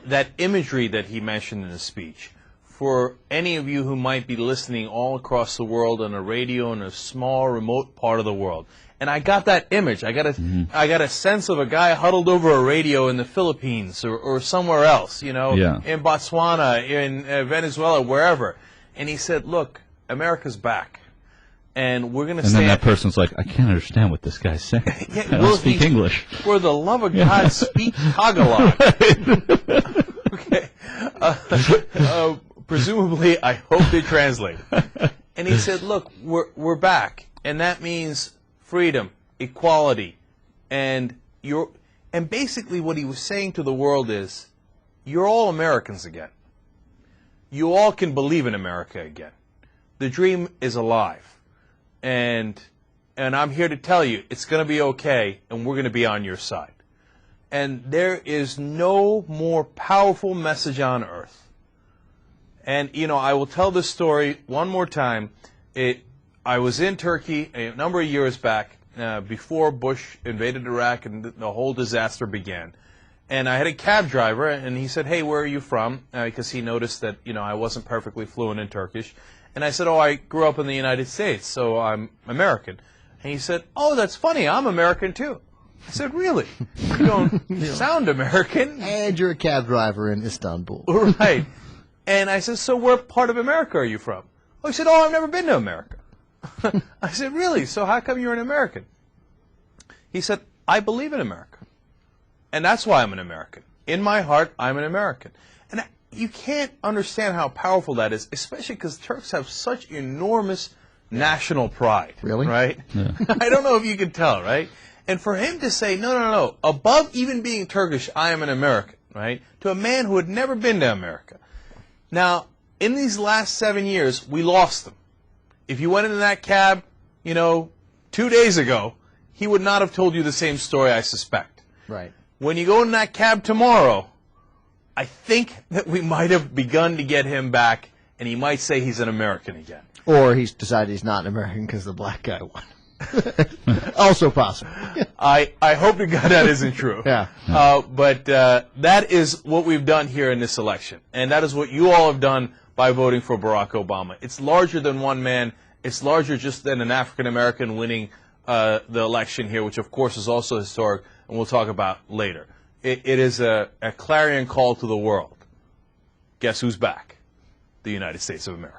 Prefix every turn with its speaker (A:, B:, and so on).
A: that imagery that he mentioned in his speech, for any of you who might be listening all across the world on a radio in a small, remote part of the world, and I got that image. I got a sense of a guy huddled over a radio in the Philippines or somewhere else, in Botswana, in Venezuela, wherever. And he said, "Look, America's back, and we're going to stand."
B: And then that person's like, "I can't understand what this guy's saying. I don't speak English."
A: For the love of God, speak Tagalog. Okay. Presumably, I hope they translate. And he said, "Look, we're back, and that means freedom, equality, and basically what he was saying to the world is, you're all Americans again. You all can believe in America again. The dream is alive, and I'm here to tell you it's going to be okay, and we're going to be on your side." And there is no more powerful message on earth. And, I will tell this story one more time. I was in Turkey a number of years back, before Bush invaded Iraq and the whole disaster began. And I had a cab driver, and he said, "Hey, where are you from?" Because he noticed that, I wasn't perfectly fluent in Turkish. And I said, "Oh, I grew up in the United States, so I'm American." And he said, "Oh, that's funny. I'm American, too." I said, "Really? You don't sound American."
C: And you're a cab driver in Istanbul.
A: Right. And I said, "So where part of America are you from?" Oh, he said, "Oh, I've never been to America." I said, "Really? So how come you're an American?" He said, "I believe in America. And that's why I'm an American. In my heart, I'm an American." And you can't understand how powerful that is, especially because Turks have such enormous national pride.
C: Really?
A: Right?
B: Yeah.
A: I don't know if you can tell, right? And for him to say, no, above even being Turkish, I am an American, right? To a man who had never been to America. Now, in these last 7 years, we lost them. If you went into that cab, 2 days ago, he would not have told you the same story, I suspect.
C: Right.
A: When you go in that cab tomorrow, I think that we might have begun to get him back, and he might say he's an American again.
C: Or he's decided he's not an American because the black guy won. Also possible.
A: I hope to God that isn't true.
C: Yeah.
A: But that is what we've done here in this election. And that is what you all have done by voting for Barack Obama. It's larger than one man. It's larger just than an African-American winning the election here, which, of course, is also historic, and we'll talk about later. It is a clarion call to the world. Guess who's back? The United States of America.